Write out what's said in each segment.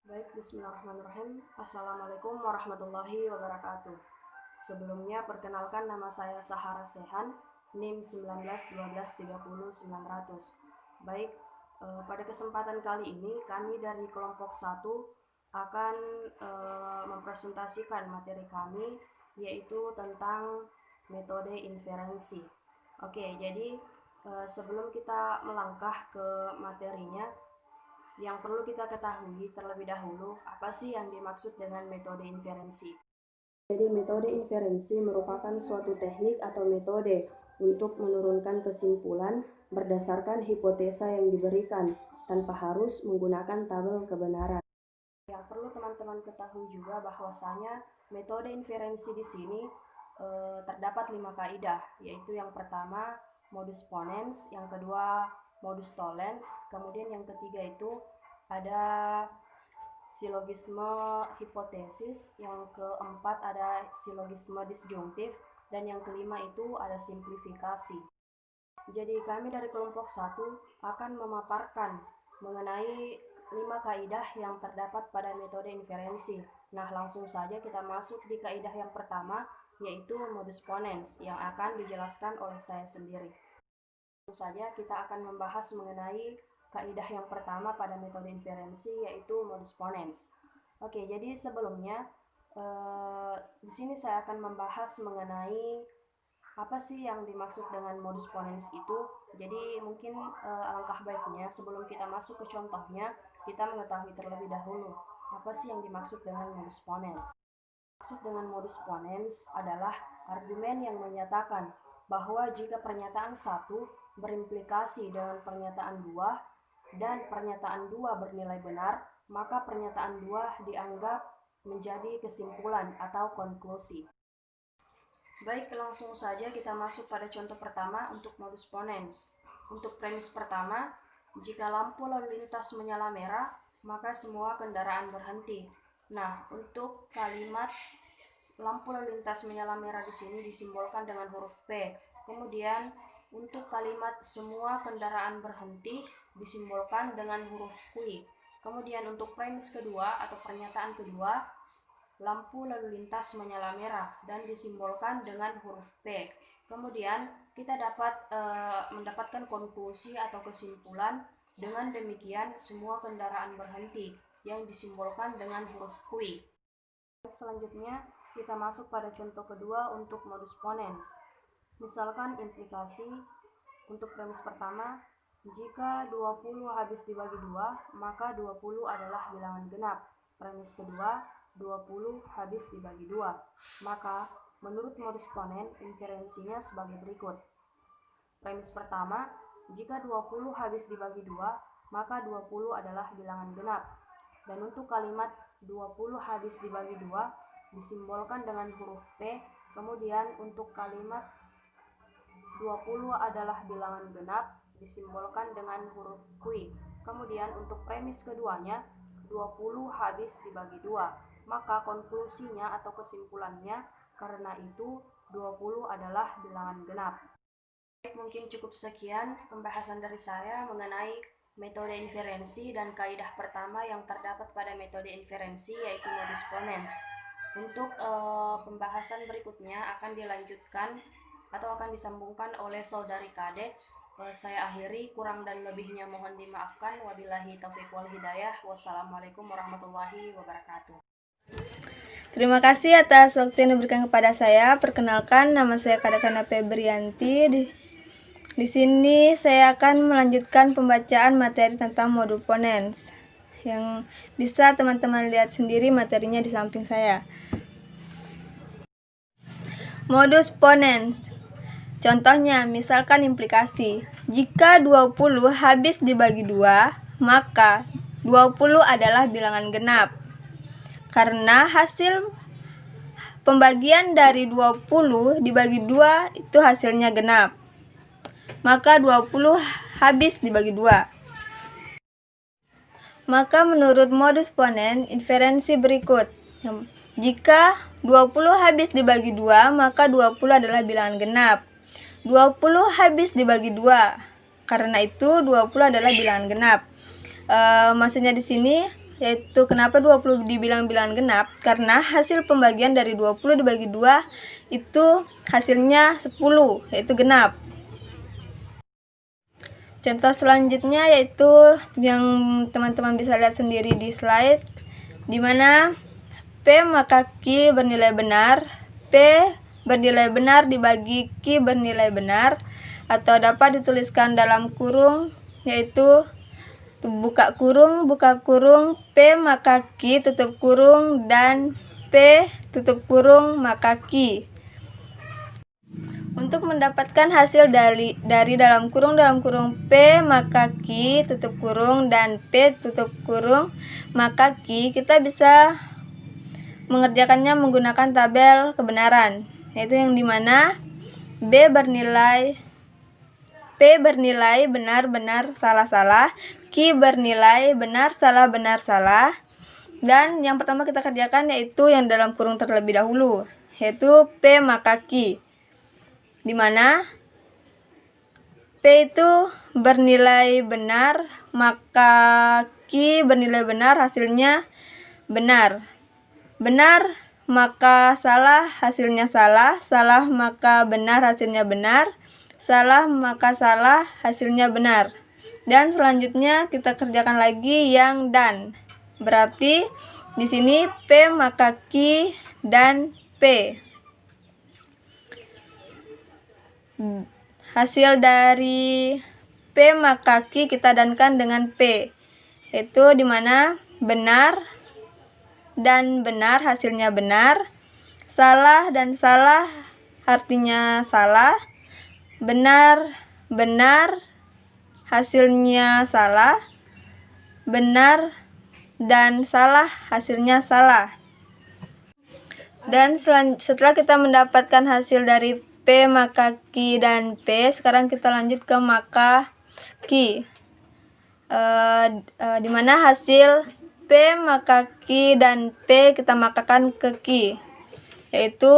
Baik, bismillahirrahmanirrahim. Assalamualaikum warahmatullahi wabarakatuh. Sebelumnya perkenalkan, nama saya Sahara Sehan, NIM 19 12 30 900. Baik, pada kesempatan kali ini kami dari kelompok 1 akan mempresentasikan materi kami, yaitu tentang metode inferensi. Oke, jadi sebelum kita melangkah ke materinya, yang perlu kita ketahui terlebih dahulu, apa sih yang dimaksud dengan metode inferensi? Jadi metode inferensi merupakan suatu teknik atau metode untuk menurunkan kesimpulan berdasarkan hipotesa yang diberikan tanpa harus menggunakan tabel kebenaran. Yang perlu teman-teman ketahui juga bahwasanya metode inferensi di sini terdapat 5 kaidah, yaitu yang pertama modus ponens, yang kedua modus tollens, kemudian yang ketiga itu ada silogisme hipotesis, yang keempat ada silogisme disjungtif, dan yang kelima itu ada simplifikasi. Jadi kami dari kelompok 1 akan memaparkan mengenai 5 kaidah yang terdapat pada metode inferensi. Nah, langsung saja kita masuk di kaidah yang pertama, yaitu modus ponens, yang akan dijelaskan oleh saya sendiri. Langsung saja kita akan membahas mengenai kaidah yang pertama pada metode inferensi, yaitu modus ponens. Oke, jadi sebelumnya di sini saya akan membahas mengenai apa sih yang dimaksud dengan modus ponens itu. Jadi mungkin alangkah baiknya sebelum kita masuk ke contohnya, kita mengetahui terlebih dahulu apa sih yang dimaksud dengan modus ponens. Maksud dengan modus ponens adalah argumen yang menyatakan bahwa jika pernyataan 1 berimplikasi dengan pernyataan 2 dan pernyataan 2 bernilai benar, maka pernyataan 2 dianggap menjadi kesimpulan atau konklusi. Baik, langsung saja kita masuk pada contoh pertama untuk modus ponens. Untuk premis pertama, jika lampu lalu lintas menyala merah, maka semua kendaraan berhenti. Nah, untuk kalimat lampu lalu lintas menyala merah di sini disimbolkan dengan huruf P. Kemudian untuk kalimat semua kendaraan berhenti disimbolkan dengan huruf Q. Kemudian untuk premis kedua atau pernyataan kedua, lampu lalu lintas menyala merah dan disimbolkan dengan huruf P. Kemudian kita dapat mendapatkan konklusi atau kesimpulan dengan demikian semua kendaraan berhenti yang disimbolkan dengan huruf Q. Selanjutnya kita masuk pada contoh kedua untuk modus ponens. Misalkan implikasi untuk premis pertama, jika 20 habis dibagi 2, maka 20 adalah bilangan genap. Premis kedua, 20 habis dibagi 2. Maka menurut modus ponens inferensinya sebagai berikut. Premis pertama, jika 20 habis dibagi 2, maka 20 adalah bilangan genap. Dan untuk kalimat 20 habis dibagi 2 disimbolkan dengan huruf P. Kemudian untuk kalimat 20 adalah bilangan genap disimbolkan dengan huruf Q. Kemudian untuk premis keduanya, 20 habis dibagi 2. Maka konklusinya atau kesimpulannya, karena itu 20 adalah bilangan genap. Mungkin cukup sekian pembahasan dari saya mengenai metode inferensi dan kaidah pertama yang terdapat pada metode inferensi, yaitu modus ponens. Untuk pembahasan berikutnya akan dilanjutkan atau akan disambungkan oleh saudari Kadek. Saya akhiri, kurang dan lebihnya mohon dimaafkan. Wabillahi taufiq wal hidayah. Wassalamualaikum warahmatullahi wabarakatuh. Terima kasih atas waktu yang diberikan kepada saya. Perkenalkan, nama saya Kadekana Febrianti. Di sini saya akan melanjutkan pembacaan materi tentang modus ponens yang bisa teman-teman lihat sendiri materinya di samping saya. Modus ponens. Contohnya, misalkan implikasi. Jika 20 habis dibagi 2, maka 20 adalah bilangan genap. Karena hasil pembagian dari 20 dibagi 2 itu hasilnya genap. Maka 20 habis dibagi 2. Maka menurut modus ponens inferensi berikut. Jika 20 habis dibagi 2, maka 20 adalah bilangan genap. 20 habis dibagi 2. Karena itu 20 adalah bilangan genap. Maksudnya di sini yaitu kenapa 20 dibilang bilangan genap? Karena hasil pembagian dari 20 dibagi 2 itu hasilnya 10, yaitu genap. Contoh selanjutnya yaitu yang teman-teman bisa lihat sendiri di slide, di mana P maka Q bernilai benar, P bernilai benar dibagi Q bernilai benar, atau dapat dituliskan dalam kurung, yaitu buka kurung, P maka Q tutup kurung, dan P tutup kurung maka Q. Untuk mendapatkan hasil dari dalam kurung P maka Q tutup kurung dan P tutup kurung maka Q, kita bisa mengerjakannya menggunakan tabel kebenaran, yaitu yang dimana P bernilai benar-benar salah-salah, Q bernilai benar salah-benar salah. Dan yang pertama kita kerjakan yaitu yang dalam kurung terlebih dahulu, yaitu P maka Q, di mana P itu bernilai benar, maka Q bernilai benar, hasilnya benar. Benar maka salah, hasilnya salah. Salah maka benar, hasilnya benar. Salah maka salah, hasilnya benar. Dan selanjutnya kita kerjakan lagi yang dan. Berarti di sini P maka Q dan P. Hasil dari P maka Q kita dankan dengan P, yaitu dimana benar dan benar hasilnya benar, salah dan salah artinya salah, benar hasilnya salah, benar dan salah hasilnya salah. Dan setelah kita mendapatkan hasil dari P maka Q dan P, sekarang kita lanjut ke maka Q, dimana hasil P maka Q dan P kita makakan ke Q, yaitu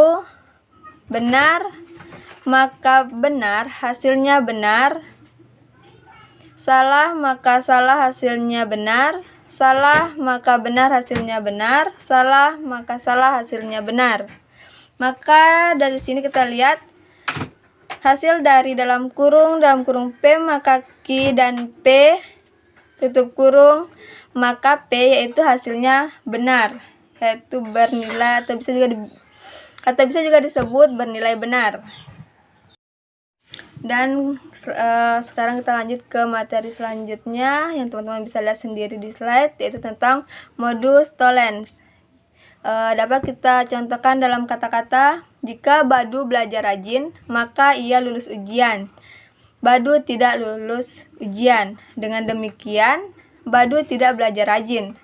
benar maka benar hasilnya benar, salah maka salah hasilnya benar, salah maka benar hasilnya benar, salah maka salah hasilnya benar. Maka dari sini kita lihat hasil dari dalam kurung P maka Q dan P tutup kurung maka P, yaitu hasilnya benar, yaitu bernilai atau bisa juga disebut bernilai benar. Dan sekarang kita lanjut ke materi selanjutnya yang teman-teman bisa lihat sendiri di slide, yaitu tentang modus tollens. Dapat kita contohkan dalam kata-kata, jika Badu belajar rajin maka ia lulus ujian, Badu tidak lulus ujian. Dengan demikian Badu tidak belajar rajin.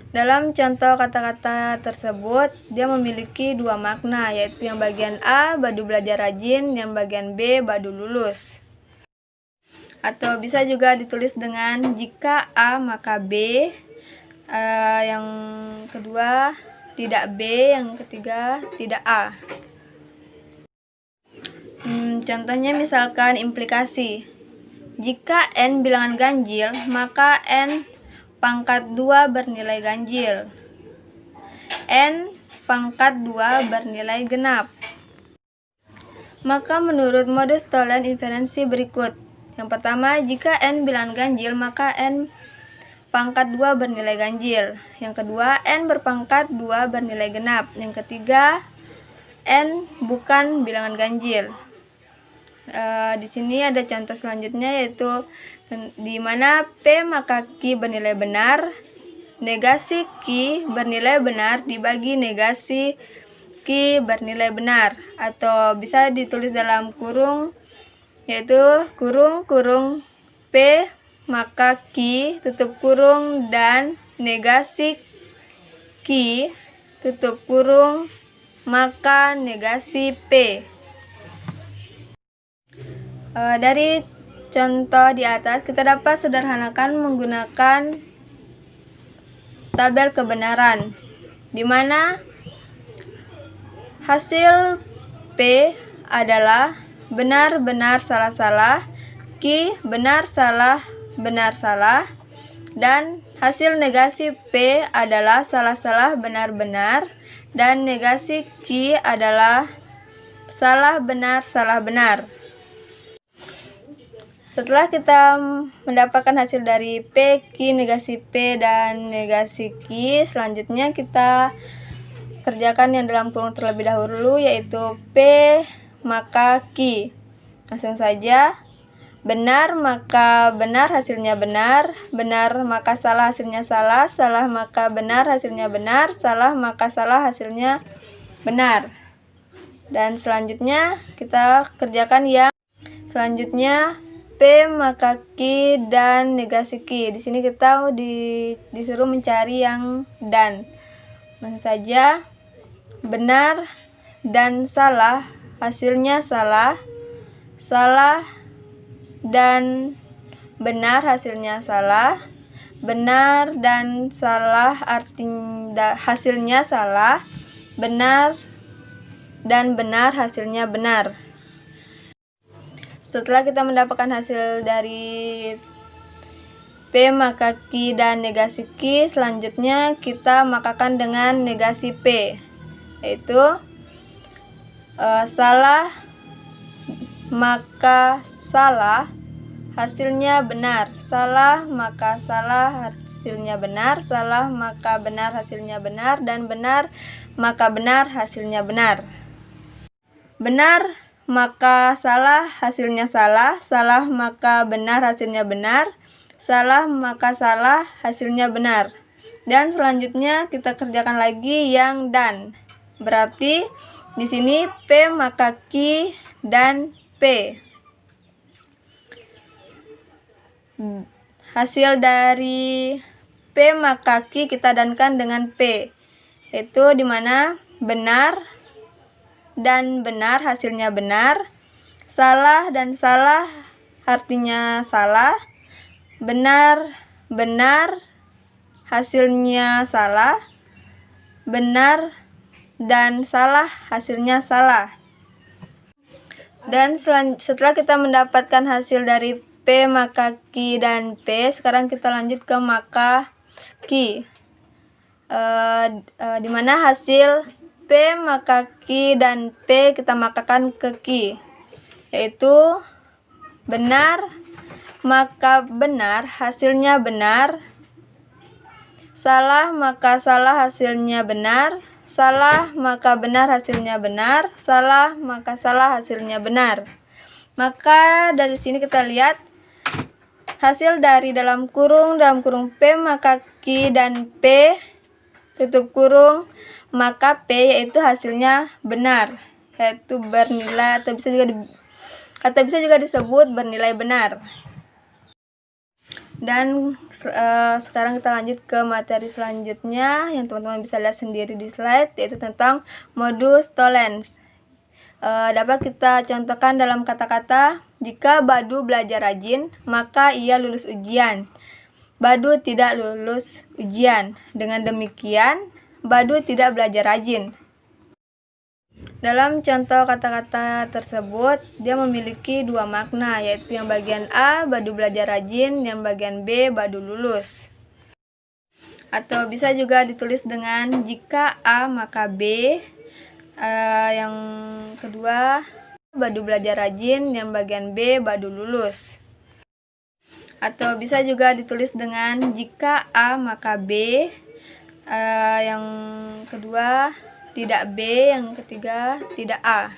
Dalam contoh kata-kata tersebut, dia memiliki dua makna, yaitu yang bagian A, Badu belajar rajin, yang bagian B, Badu lulus. Atau bisa juga ditulis dengan jika A maka B, yang kedua tidak B, yang ketiga tidak A. Contohnya misalkan implikasi, jika N bilangan ganjil, maka N pangkat 2 bernilai ganjil, N pangkat 2 bernilai genap. Maka menurut modus tollens inferensi berikut, yang pertama, jika N bilangan ganjil maka N pangkat 2 bernilai ganjil. Yang kedua, N berpangkat 2 bernilai genap. Yang ketiga, N bukan bilangan ganjil. Di sini ada contoh selanjutnya, yaitu di mana P maka Q bernilai benar, negasi Q bernilai benar dibagi negasi Q bernilai benar, atau bisa ditulis dalam kurung, yaitu kurung P maka Q tutup kurung dan negasi Q tutup kurung maka negasi P. Dari contoh di atas kita dapat sederhanakan menggunakan tabel kebenaran, di mana hasil P adalah benar-benar salah-salah, Q benar-salah benar-salah, Dan hasil negasi P adalah salah-salah benar-benar, dan negasi Q adalah salah benar. Setelah kita mendapatkan hasil dari P, Q, negasi P, dan negasi Q, selanjutnya kita kerjakan yang dalam kurung terlebih dahulu, yaitu P maka Q. Langsung saja. Benar maka benar hasilnya benar, benar maka salah hasilnya salah, salah maka benar hasilnya benar, salah maka salah hasilnya benar. Dan selanjutnya kita kerjakan yang selanjutnya, P maka Q dan negasi Q. Di sini kita disuruh mencari yang dan. Langsung saja. Benar dan salah hasilnya salah, salah dan benar hasilnya salah, benar dan salah artinya hasilnya salah, benar dan benar hasilnya benar. Setelah kita mendapatkan hasil dari P maka Q dan negasi Q, selanjutnya kita makakan dengan negasi P, yaitu salah maka salah hasilnya benar, salah maka salah hasilnya benar, salah maka benar hasilnya benar, dan benar maka benar hasilnya benar. Benar maka salah hasilnya salah, salah maka benar hasilnya benar, salah maka salah hasilnya benar. Dan selanjutnya kita kerjakan lagi yang dan. Berarti di sini P maka Q dan P. Hasil dari P maka Q kita dankan dengan P, yaitu dimana benar dan benar hasilnya benar, salah dan salah artinya salah, benar hasilnya salah, benar dan salah hasilnya salah. Dan setelah kita mendapatkan hasil dari P maka Q dan P, sekarang kita lanjut ke maka Q, dimana hasil P maka Q dan P kita makakan ke Q, yaitu benar maka benar hasilnya benar, salah maka salah hasilnya benar, salah maka benar hasilnya benar, salah maka salah hasilnya benar. Maka dari sini kita lihat hasil dari dalam kurung P maka Q dan P tutup kurung maka P, yaitu hasilnya benar, yaitu bernilai atau bisa juga disebut bernilai benar. Dan sekarang kita lanjut ke materi selanjutnya yang teman-teman bisa lihat sendiri di slide, yaitu tentang modus tollens. Dapat kita contohkan dalam kata-kata, jika Badu belajar rajin, maka ia lulus ujian. Badu tidak lulus ujian. Dengan demikian, Badu tidak belajar rajin. Dalam contoh kata-kata tersebut, dia memiliki dua makna, yaitu yang bagian A, Badu belajar rajin, yang bagian B, Badu lulus. Atau bisa juga ditulis dengan jika A maka B. Yang kedua, Badu belajar rajin, yang bagian B, Badu lulus. Atau bisa juga ditulis dengan jika A maka B. Yang kedua tidak B, yang ketiga tidak A.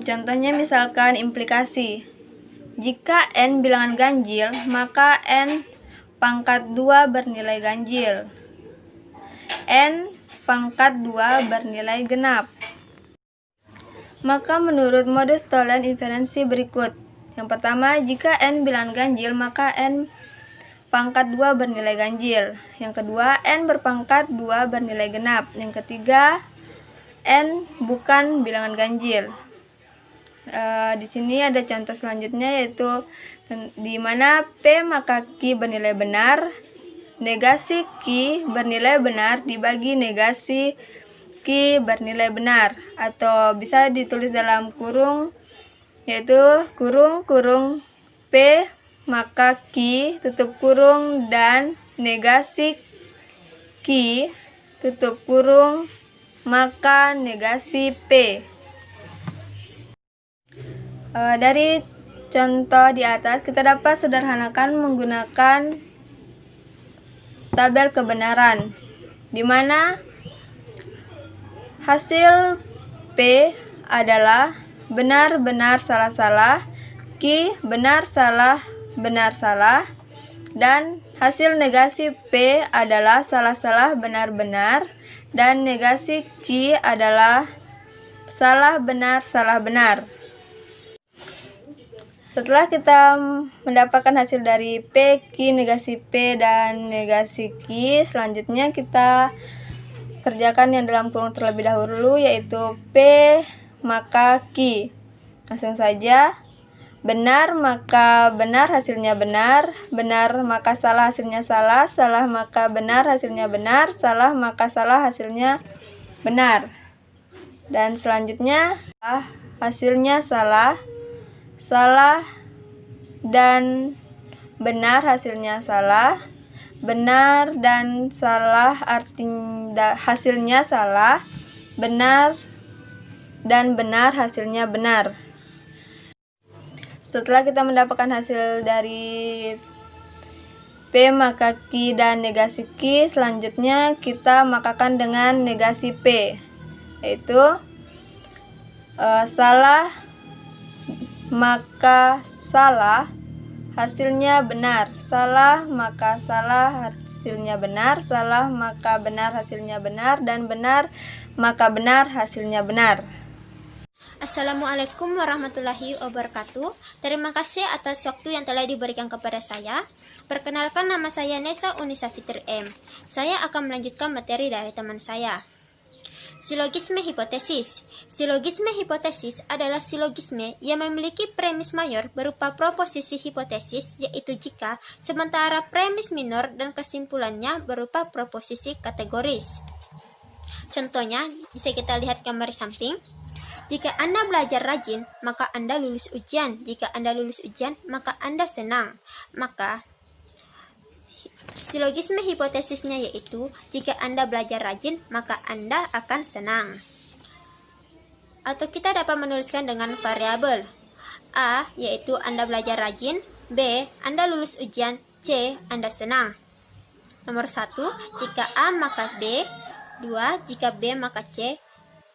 Contohnya misalkan implikasi. Jika N bilangan ganjil, maka N pangkat 2 bernilai ganjil. N pangkat 2 bernilai genap. Maka menurut modus tollens inferensi berikut. Yang pertama, jika N bilangan ganjil, maka N pangkat 2 bernilai ganjil. Yang kedua, N berpangkat 2 bernilai genap. Yang ketiga, N bukan bilangan ganjil. Di sini ada contoh selanjutnya, yaitu di mana P maka Q bernilai benar, negasi Q bernilai benar dibagi negasi Q bernilai benar. Atau bisa ditulis dalam kurung, yaitu kurung P maka ki tutup kurung dan negasi ki tutup kurung maka negasi p. Dari contoh di atas kita dapat sederhanakan menggunakan tabel kebenaran, di mana hasil P adalah benar, benar, salah, salah, Q benar, salah, dan hasil negasi P adalah salah, salah, benar, benar, dan negasi Q adalah salah, benar, salah, benar. Setelah kita mendapatkan hasil dari P, Q, negasi P, dan negasi Q, selanjutnya kita kerjakan yang dalam kurung terlebih dahulu, yaitu P maka Q. Langsung saja, benar maka benar hasilnya benar, benar maka salah hasilnya salah, salah maka benar hasilnya benar, salah maka salah hasilnya benar. Dan selanjutnya hasilnya salah, salah dan benar hasilnya salah, benar dan salah artinya hasilnya salah, benar dan benar hasilnya benar. Setelah kita mendapatkan hasil dari P maka Q dan negasi Q, selanjutnya kita makakan dengan negasi P, yaitu salah maka salah hasilnya benar, salah maka salah hasilnya benar, salah maka benar hasilnya benar, dan benar maka benar hasilnya benar. Assalamualaikum warahmatullahi wabarakatuh. Terima kasih atas waktu yang telah diberikan kepada saya. Perkenalkan, nama saya Nesa Unisa Fitri M. Saya akan melanjutkan materi dari teman saya. Silogisme hipotesis. Silogisme hipotesis adalah silogisme yang memiliki premis mayor berupa proposisi hipotesis, yaitu jika, sementara premis minor dan kesimpulannya berupa proposisi kategoris. Contohnya, bisa kita lihat gambar samping. Jika Anda belajar rajin, maka Anda lulus ujian. Jika Anda lulus ujian, maka Anda senang. Maka silogisme hipotesisnya yaitu, jika Anda belajar rajin, maka Anda akan senang. Atau kita dapat menuliskan dengan variabel. A, yaitu Anda belajar rajin. B, Anda lulus ujian. C, Anda senang. Nomor 1, jika A maka B. 2, jika B maka C.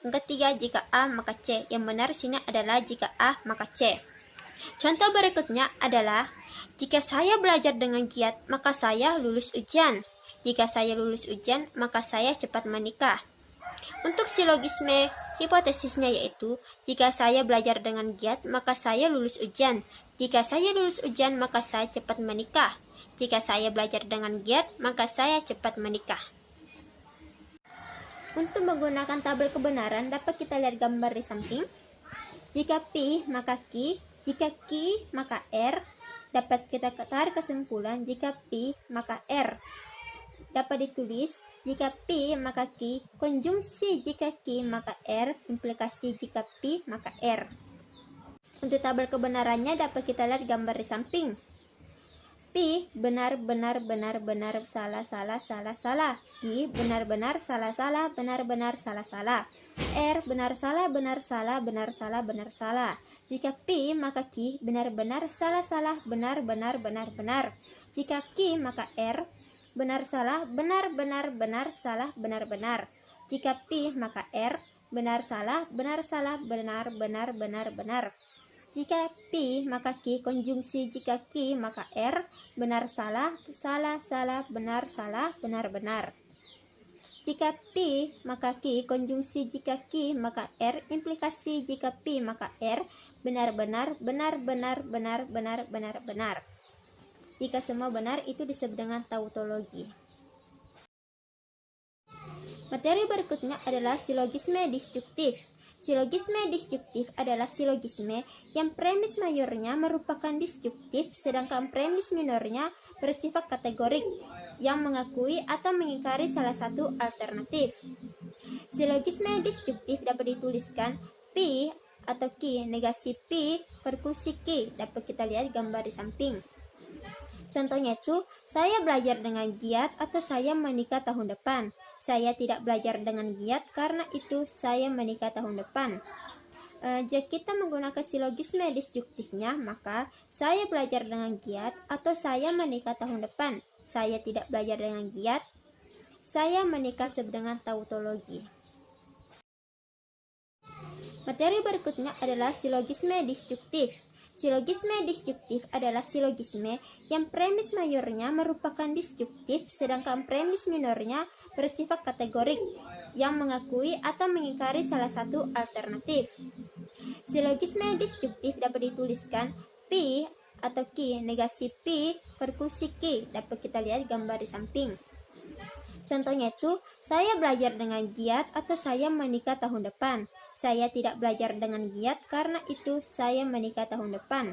Yang ketiga, jika A maka C. Yang benar sini adalah jika A maka C. Contoh berikutnya adalah, jika saya belajar dengan giat, maka saya lulus ujian. Jika saya lulus ujian, maka saya cepat menikah. Untuk silogisme hipotesisnya yaitu, jika saya belajar dengan giat, maka saya lulus ujian. Jika saya lulus ujian, maka saya cepat menikah. Jika saya belajar dengan giat, maka saya cepat menikah. Untuk menggunakan tabel kebenaran, dapat kita lihat gambar di samping. Jika P maka Q, jika Q maka R. Dapat kita tarik kesimpulan, jika P maka R. Dapat ditulis, jika P maka Q, konjungsi jika Q maka R, implikasi jika P maka R. Untuk tabel kebenarannya dapat kita lihat gambar di samping. P benar, benar, benar, benar, salah, salah, salah, salah. Q benar, benar, salah, salah, benar, benar, salah, salah. R benar, salah, benar, salah, benar, salah, benar, salah. Jika P maka Q benar, benar, salah, salah, benar, benar, benar, benar. Jika Q maka R benar, salah, benar, benar, benar, salah, benar, benar. Jika P maka R benar, salah, benar, salah, benar, benar, benar, benar. Jika P maka Q, konjungsi jika Q maka R, benar, salah, salah, salah, benar, salah, benar, benar. Jika P maka Q, konjungsi jika Q maka R, implikasi jika P maka R, benar, benar, benar, benar, benar, benar, benar, benar. Jika semua benar, itu disebut dengan tautologi. Materi berikutnya adalah silogisme disjuktif. Silogisme disjuktif adalah silogisme yang premis mayornya merupakan disjuktif, sedangkan premis minornya bersifat kategorik, yang mengakui atau mengingkari salah satu alternatif. Silogisme disjuktif dapat dituliskan P atau Q, negasi P, perkusi Q. Dapat kita lihat gambar di samping. Contohnya itu, saya belajar dengan giat atau saya menikah tahun depan. Saya tidak belajar dengan giat karena itu saya menikah tahun depan. Jika kita menggunakan silogisme disjuktifnya, maka saya belajar dengan giat atau saya menikah tahun depan. Saya tidak belajar dengan giat, saya menikah dengan tautologi. Materi berikutnya adalah silogisme disjuktif. Silogisme disjuktif adalah silogisme yang premis mayornya merupakan disjuktif, sedangkan premis minornya bersifat kategorik, yang mengakui atau mengingkari salah satu alternatif. Silogisme disjuktif dapat dituliskan P atau Q, negasi P, perkusi Q, dapat kita lihat gambar di samping. Contohnya itu, saya belajar dengan giat atau saya menikah tahun depan. Saya tidak belajar dengan giat karena itu saya menikah tahun depan.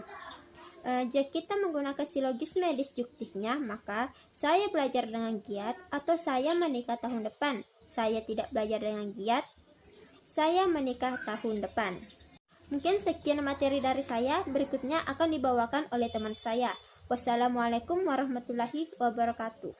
Jika kita menggunakan silogisme disjuktifnya, maka saya belajar dengan giat atau saya menikah tahun depan. Saya tidak belajar dengan giat, saya menikah tahun depan. Mungkin sekian materi dari saya, berikutnya akan dibawakan oleh teman saya. Wassalamualaikum warahmatullahi wabarakatuh.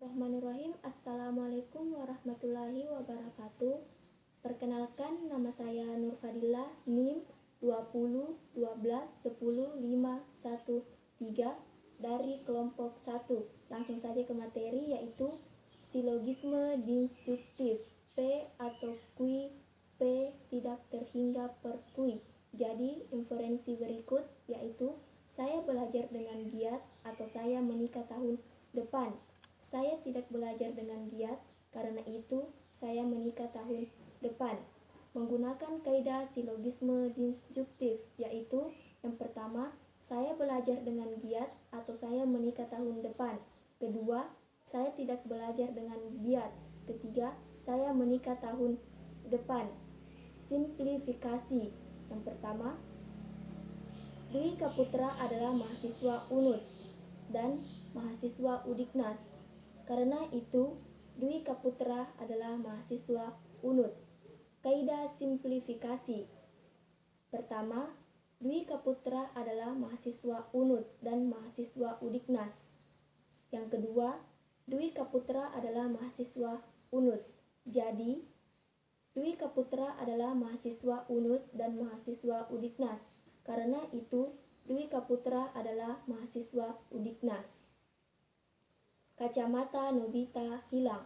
Bismillahirrahmanirrahim. Assalamualaikum warahmatullahi wabarakatuh. Perkenalkan, nama saya Nur Fadila, NIM 20 12 10 5 1 3 dari kelompok 1. Langsung saja ke materi, yaitu silogisme disjuktif. P atau Q, P tidak terhingga per Q. Jadi inferensi berikut yaitu saya belajar dengan giat atau saya menikah tahun depan. Saya tidak belajar dengan giat, karena itu saya menikah tahun depan. Menggunakan kaidah silogisme disjuktif, yaitu yang pertama, saya belajar dengan giat atau saya menikah tahun depan. Kedua, saya tidak belajar dengan giat. Ketiga, saya menikah tahun depan. Simplifikasi. Yang pertama, Dwi Kaputra adalah mahasiswa UNUD dan mahasiswa Udiknas. Karena itu, Dwi Kaputra adalah mahasiswa UNUD. Kaidah simplifikasi. Pertama, Dwi Kaputra adalah mahasiswa UNUD dan mahasiswa Udiknas. Yang kedua, Dwi Kaputra adalah mahasiswa UNUD. Jadi, Dwi Kaputra adalah mahasiswa UNUD dan mahasiswa Udiknas. Karena itu, Dwi Kaputra adalah mahasiswa Udiknas. Kacamata Nobita hilang.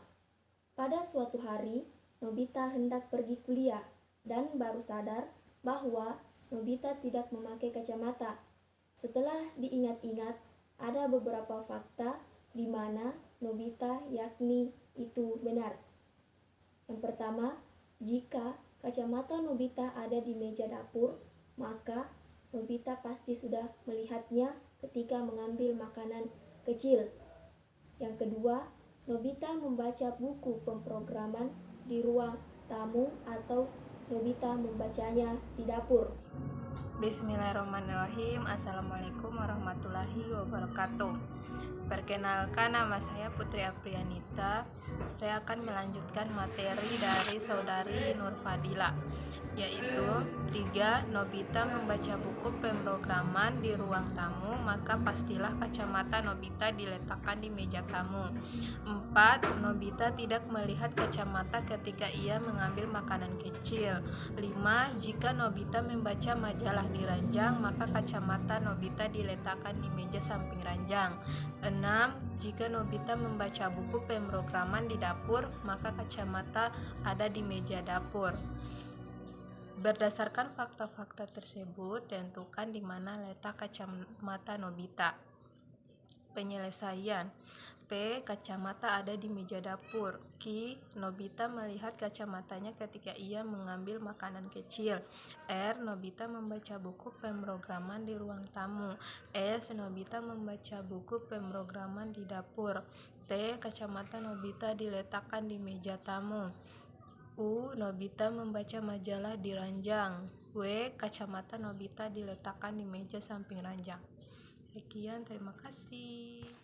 Pada suatu hari, Nobita hendak pergi kuliah dan baru sadar bahwa Nobita tidak memakai kacamata. Setelah diingat-ingat, ada beberapa fakta di mana Nobita yakni itu benar. Yang pertama, jika kacamata Nobita ada di meja dapur, maka Nobita pasti sudah melihatnya ketika mengambil makanan kecil. Yang kedua, Nobita membaca buku pemrograman di ruang tamu atau Nobita membacanya di dapur. Bismillahirrahmanirrahim. Assalamualaikum warahmatullahi wabarakatuh. Perkenalkan, nama saya Putri Aprianita. Saya akan melanjutkan materi dari saudari Nur Fadila, yaitu 3. Nobita membaca buku pemrograman di ruang tamu, maka pastilah kacamata Nobita diletakkan di meja tamu. 4. Nobita tidak melihat kacamata ketika ia mengambil makanan kecil. 5. Jika Nobita membaca majalah di ranjang, maka kacamata Nobita diletakkan di meja samping ranjang. 6. Jika Nobita membaca buku pemrograman di dapur, maka kacamata ada di meja dapur. Berdasarkan fakta-fakta tersebut, tentukan di mana letak kacamata Nobita. Penyelesaian. P. Kacamata ada di meja dapur. Q. Nobita melihat kacamatanya ketika ia mengambil makanan kecil. R. Nobita membaca buku pemrograman di ruang tamu. S. Nobita membaca buku pemrograman di dapur. T. Kacamata Nobita diletakkan di meja tamu. U. Nobita membaca majalah di ranjang. W. Kacamata Nobita diletakkan di meja samping ranjang. Sekian, terima kasih.